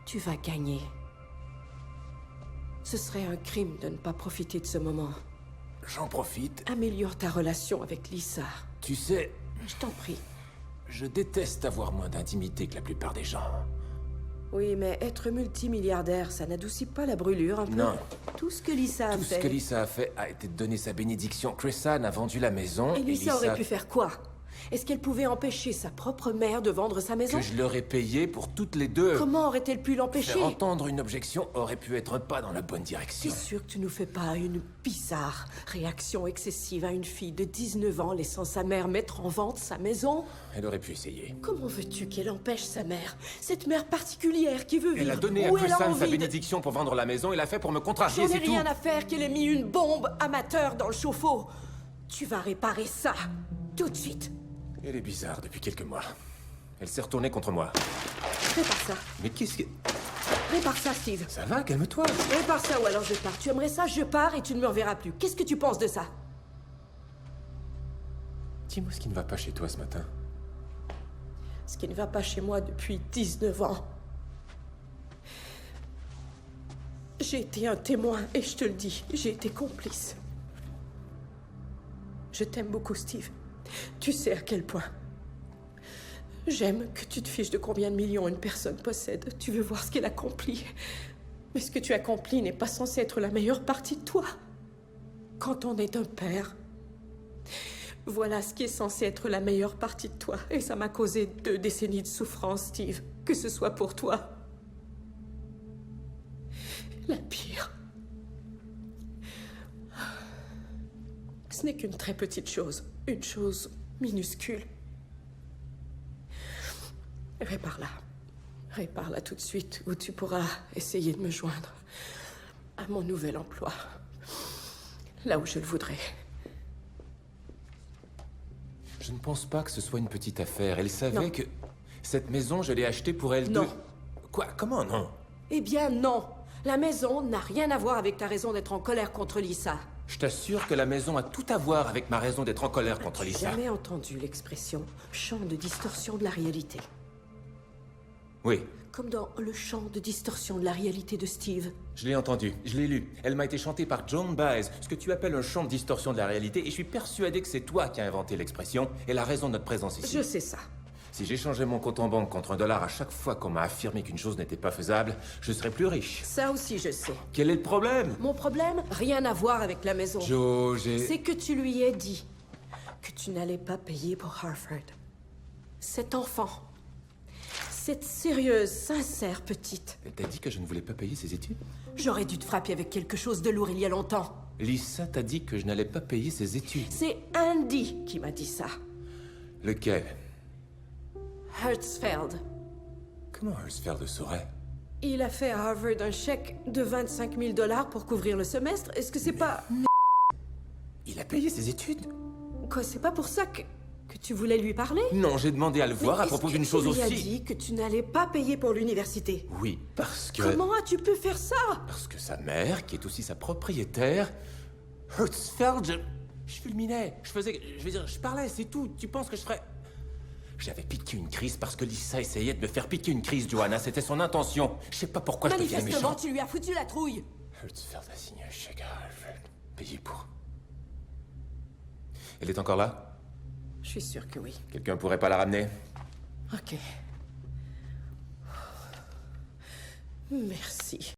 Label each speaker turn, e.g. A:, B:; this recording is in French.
A: Tu vas gagner. Ce serait un crime de ne pas profiter de ce moment.
B: J'en profite.
A: Améliore ta relation avec Lisa.
B: Tu sais,
A: Je t'en prie.
B: je déteste avoir moins d'intimité que la plupart des gens.
A: Oui, mais être multimilliardaire, ça n'adoucit pas la brûlure un peu?
B: Non.
A: Tout ce que Lisa a
B: Tout
A: fait...
B: ce que Lisa a fait a été de donner sa bénédiction. Chris Ann a vendu la maison
A: Et Lisa aurait pu faire quoi? Est-ce qu'elle pouvait empêcher sa propre mère de vendre sa maison?
B: que je leur ai payé pour toutes les deux.
A: Comment aurait-elle pu l'empêcher?
B: Faire entendre une objection aurait pu être un pas dans la bonne
A: T'es
B: direction.
A: sûr que tu nous fais pas une bizarre réaction excessive à une fille de 19 ans laissant sa mère mettre en vente sa maison?
B: Elle aurait pu essayer.
A: Comment veux-tu qu'elle empêche sa mère? Cette mère particulière qui veut vivre
B: Elle a donné à
A: où
B: Chris
A: elle a
B: Ann sa
A: envie de...
B: bénédiction pour vendre la maison et l'a fait pour me contrarier,
A: J'en ai
B: c'est tout.
A: rien à faire qu'elle ait mis une bombe amateur dans le chauffe-eau. Tu vas réparer ça, tout de suite.
B: Elle est bizarre depuis quelques mois. Elle s'est retournée contre moi.
A: Répare ça.
B: Mais qu'est-ce que...
A: Répare ça, Steve.
B: Ça va, calme-toi.
A: Répare ça ou alors je pars. Tu aimerais ça, je pars et tu ne me reverras plus. Qu'est-ce que tu penses de ça?
B: Dis-moi ce qui ne va pas chez toi ce matin.
A: Ce qui ne va pas chez moi depuis 19 ans. J'ai été un témoin et je te le dis, j'ai été complice. Je t'aime beaucoup, Steve. Tu sais à quel point. J'aime que tu te fiches de combien de millions une personne possède. Tu veux voir ce qu'elle accomplit. Mais ce que tu accomplis n'est pas censé être la meilleure partie de toi. Quand on est un père, voilà ce qui est censé être la meilleure partie de toi. Et ça m'a causé 2 décennies de souffrance, Steve. Que ce soit pour toi. La pire. Ce n'est qu'une très petite chose. Une chose minuscule. Répare-la. Répare-la tout de suite, ou tu pourras essayer de me joindre à mon nouvel emploi. Là où je le voudrais.
B: Je ne pense pas que ce soit une petite affaire. Elle savait
A: Non.
B: que... Cette maison, je l'ai achetée pour elle
A: Non.
B: deux... Quoi? Comment non?
A: Eh bien non. La maison n'a rien à voir avec ta raison d'être en colère contre Lisa.
B: Je t'assure que la maison a tout à voir avec ma raison d'être en colère contre
A: J'ai
B: Lisa.
A: jamais entendu l'expression champ de distorsion de la réalité.
B: Oui,
A: Comme dans le champ de distorsion de la réalité de Steve.
B: je l'ai entendu, je l'ai lu. Elle m'a été chantée par Joan Baez, ce que tu appelles un champ de distorsion de la réalité, et je suis persuadé que c'est toi qui as inventé l'expression et la raison de notre présence ici.
A: Je sais ça.
B: Si j'échangeais mon compte en banque contre $1 à chaque fois qu'on m'a affirmé qu'une chose n'était pas faisable, je serais plus riche.
A: Ça aussi, je sais.
B: Quel est le problème?
A: Mon problème, rien à voir avec la maison.
B: Joe,
A: C'est que tu lui aies dit que tu n'allais pas payer pour Harvard. Cet enfant, cette sérieuse, sincère petite,
B: Elle t'a dit que je ne voulais pas payer ses études?
A: j'aurais dû te frapper avec quelque chose de lourd il y a longtemps.
B: Lisa t'a dit que je n'allais pas payer ses études.
A: C'est Andy qui m'a dit ça.
B: Lequel?
A: Hertzfeld.
B: Comment Hertzfeld le saurait?
A: Il a fait à Harvard un chèque de 25 000 $ pour couvrir le semestre. Est-ce que c'est pas...
B: Il a payé ses études?
A: Quoi, c'est pas pour ça que tu voulais lui parler?
B: Non, j'ai demandé à le voir
A: Mais
B: à propos
A: est-ce que
B: d'une chose
A: tu lui as
B: aussi.
A: dit que tu n'allais pas payer pour l'université.
B: Oui, parce que...
A: Comment as-tu pu faire ça?
B: Parce que sa mère, qui est aussi sa propriétaire... Hertzfeld, je fulminais. Je parlais, c'est tout. Tu penses que je ferais... J'avais piqué une crise parce que Lisa essayait de me faire piquer une crise, Johanna. C'était son intention. Je sais pas pourquoi je deviens
A: Manifestement,
B: méchant.
A: tu lui as foutu la trouille.
B: Hertzfeld a signé un chèque à Harvard. Payé pour... Elle est encore là?
A: Je suis sûre que oui.
B: Quelqu'un pourrait pas la ramener?
A: Ok. Merci.